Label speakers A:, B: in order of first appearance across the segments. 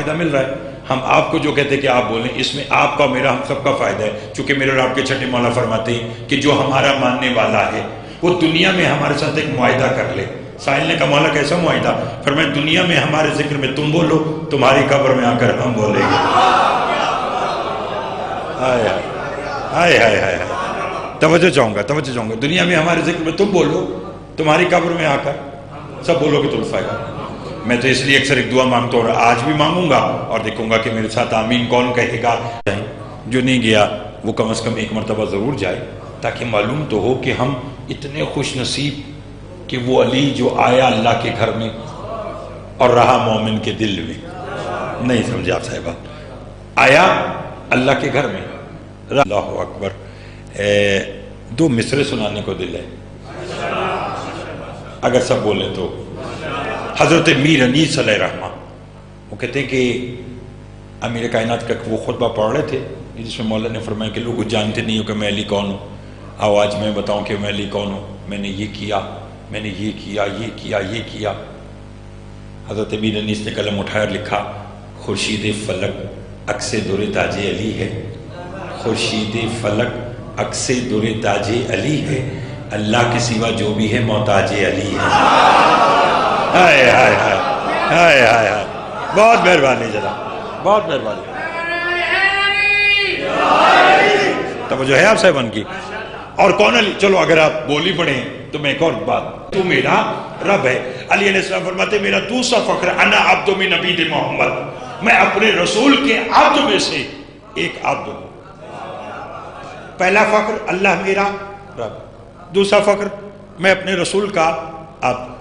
A: فائدہ مل رہا ہے. ہم آپ کو جو کہتے ہیں کہ آپ بولیں، اس میں آپ کا میرا ہم سب کا فائدہ ہے. چونکہ میرے اور آپ کے چھٹے مولا فرماتے ہیں کہ جو ہمارا ماننے والا ہے وہ دنیا میں ہمارے ساتھ ایک معاہدہ کر لے. سائل نے کہا مولا کیسا معاہدہ؟ فرمایا دنیا میں ہمارے ذکر میں تم بولو، تمہاری قبر میں آ کر ہم بولیں گے. ہائے ہائے ہائے ہائے ہائے، توجہ چاہوں گا. دنیا میں ہمارے ذکر میں تم بولو، تمہاری قبر میں آ کر سب بولو کہ تم فائدہ. میں تو اس لیے اکثر ایک دعا مانگتا ہوں اور آج بھی مانگوں گا اور دیکھوں گا کہ میرے ساتھ آمین کون کہے گا. جو نہیں گیا وہ کم از کم ایک مرتبہ ضرور جائے، تاکہ معلوم تو ہو کہ ہم اتنے خوش نصیب کہ وہ علی جو آیا اللہ کے گھر میں اور رہا مومن کے دل میں. نہیں سمجھے آپ صاحبہ؟ آیا اللہ کے گھر میں. اللہ اکبر. 2 مصرے سنانے کو دل ہے اگر سب بولیں تو. حضرت میر انیس علیہ رحمہ وہ کہتے ہیں کہ امیر کائنات کا وہ خطبہ پڑھ رہے تھے جس میں مولا نے فرمایا کہ لوگ جانتے نہیں ہو کہ میں علی کون ہوں. آؤ آج میں بتاؤں کہ میں علی کون ہوں. میں نے یہ کیا، میں نے یہ کیا، یہ کیا، یہ کیا. حضرت میر انیس نے قلم اٹھایا اور لکھا خورشید فلک عکس در تاج علی ہے. خورشید فلک عکس در تاج علی ہے. اللہ کے سوا جو بھی ہے محتاج علی ہے. ہائے ہائے ہائے ہائے ہائے ہائے. بہت مہربانی جناب، بہت مہربانی. توجہ ہے آپ صاحبان کی؟ اور کون علی؟ چلو اگر آپ بولی پڑھیں تو میں ایک اور بات، تو میرا رب ہے. علی علیہ السلام فرماتے میرا دوسرا فخر انا عبد من عبید محمد، میں اپنے رسول کے عبد میں سے ایک عبد ہوں. پہلا فخر اللہ میرا رب، دوسرا فخر میں اپنے رسول کا عبد.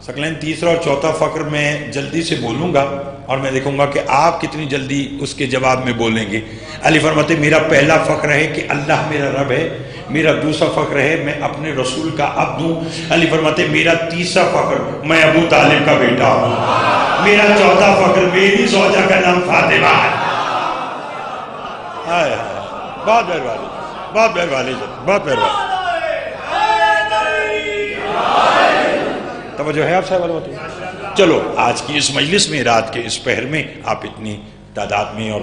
A: سکلین تیسرا اور چوتھا فخر میں جلدی سے بولوں گا اور میں دیکھوں گا کہ آپ کتنی جلدی اس کے جواب میں بولیں گے. علی فرماتے میرا پہلا فخر ہے کہ اللہ میرا رب ہے. میرا دوسرا فخر ہے میں اپنے رسول کا عبد ہوں. علی فرماتے میرا تیسرا فخر میں ابو طالب کا بیٹا ہوں. میرا چوتھا فخر میری زوجہ کا نام فاطمہ ہے. بہت مہربانی، بہت مہربانی، بہت مہربانی. توجہ ہے آپ صاحب؟ چلو آج کی اس مجلس میں، رات کے اس پہر میں آپ اتنی تعداد میں اور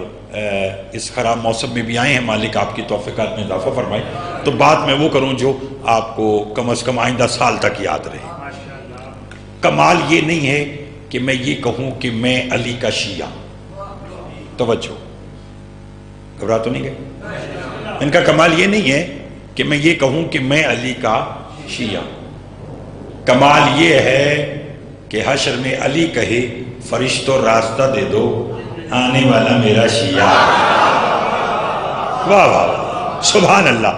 A: اس خراب موسم میں بھی آئے ہیں. مالک آپ کی توفیقات میں اضافہ فرمائے. تو بات میں وہ کروں جو آپ کو کم از کم آئندہ سال تک یاد رہے. کمال یہ نہیں ہے کہ میں یہ کہوں کہ میں علی کا شیعہ. توجہ، گھبرا تو نہیں گئے؟ ان کا کمال یہ نہیں ہے کہ میں یہ کہوں کہ میں علی کا شیعہ. کمال یہ ہے کہ حشر میں علی کہے فرشتوں راستہ دے دو آنے والا میرا شیعہ. واہ واہ، سبحان اللہ.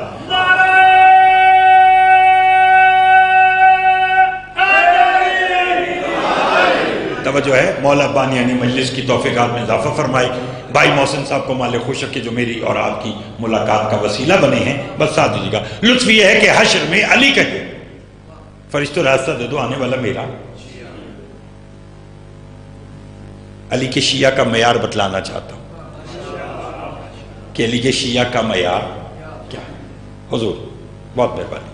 A: توجہ ہے. مولا بانیانی مجلس کی توفیقات میں اضافہ فرمائے. بھائی محسن صاحب کو مالک خوش رکھے جو میری اور آپ کی ملاقات کا وسیلہ بنے ہیں. بس ساتھ دیجیے گا. لطف یہ ہے کہ حشر میں علی کہے فرشتوں راستہ دے دو آنے والا میرا. علی کے شیعہ کا معیار بتلانا چاہتا ہوں کہ علی کے شیعہ کا معیار کیا ہے. حضور بہت مہربانی.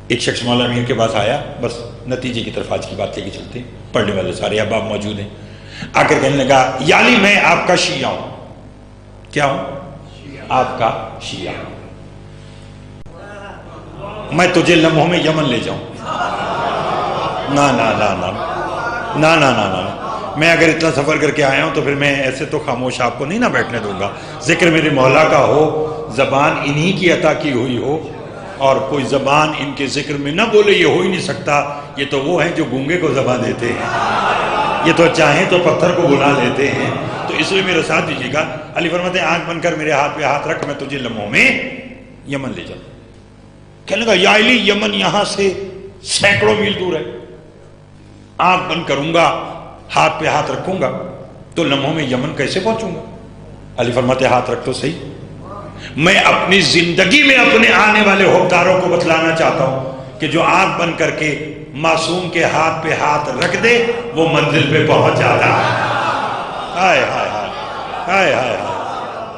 A: ایک شخص مولا امیر کے پاس آیا، بس نتیجے کی طرف آج کی بات لے کے چلتے ہیں. پڑھنے والے سارے احباب موجود ہیں. آ کر کہنے لگا یا علی میں آپ کا شیعہ ہوں. کیا ہوں؟ آپ کا شیعہ. میں تجھے لمحوں میں یمن لے جاؤں. نا نا نا نا نا نا نا نا. میں اگر اتنا سفر کر کے آیا ہوں تو پھر میں ایسے تو خاموش آپ کو نہیں نہ بیٹھنے دوں گا. ذکر میرے مولا کا ہو، زبان انہی کی عطا کی ہوئی ہو، اور کوئی زبان ان کے ذکر میں نہ بولے یہ ہو ہی نہیں سکتا. یہ تو وہ ہیں جو گونگے کو زبان دیتے ہیں، یہ تو چاہیں تو پتھر کو بلا لیتے ہیں. تو اس لیے میرے ساتھ دیجیے گا. علی فرماتے ہیں آنکھ بن کر میرے ہاتھ پہ ہاتھ رکھ، میں تجھے لمحوں میں یمن لے جاؤں. کہنے لگا یا علی یمن یہاں سے سینکڑوں میل دور ہے. آنکھ بند کروں گا، ہاتھ پہ ہاتھ رکھوں گا تو لمحوں میں یمن کیسے پہنچوں گا؟ علی فرماتے ہاتھ رکھ تو صحیح. میں اپنی زندگی میں اپنے آنے والے حکمرانوں کو بتلانا چاہتا ہوں کہ جو آنکھ بند کر کے معصوم کے ہاتھ پہ ہاتھ رکھ دے وہ منزل پہ پہنچ جاتا ہے. ہائے ہائے ہائے ہائے ہائے ہائے.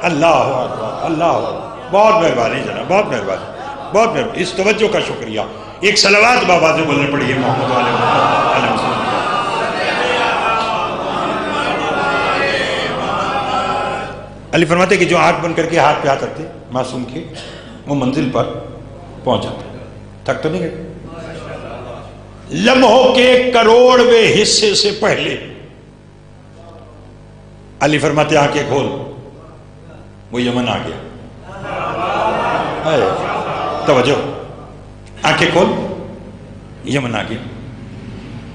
A: اللہ اکبر، اللہ اکبر. بہت مہربانی جناب، بہت مہربانی، بہت مہربانی. اس توجہ کا شکریہ. ایک صلوات بابا سے بولنے پڑی ہے محمد علیہ وسلم. علی فرماتے کہ جو آنکھ بند کر کے ہاتھ پہ ہاتھ رکھتے معصوم کے، وہ منزل پر پہنچ جاتے، تھک تو نہیں گئے؟ لمحوں کے کروڑویں حصے سے پہلے علی فرماتے آنکھیں کھول، وہ یمن آ گیا۔ توجہ، آنکھیں کھول، یمن آ گیا۔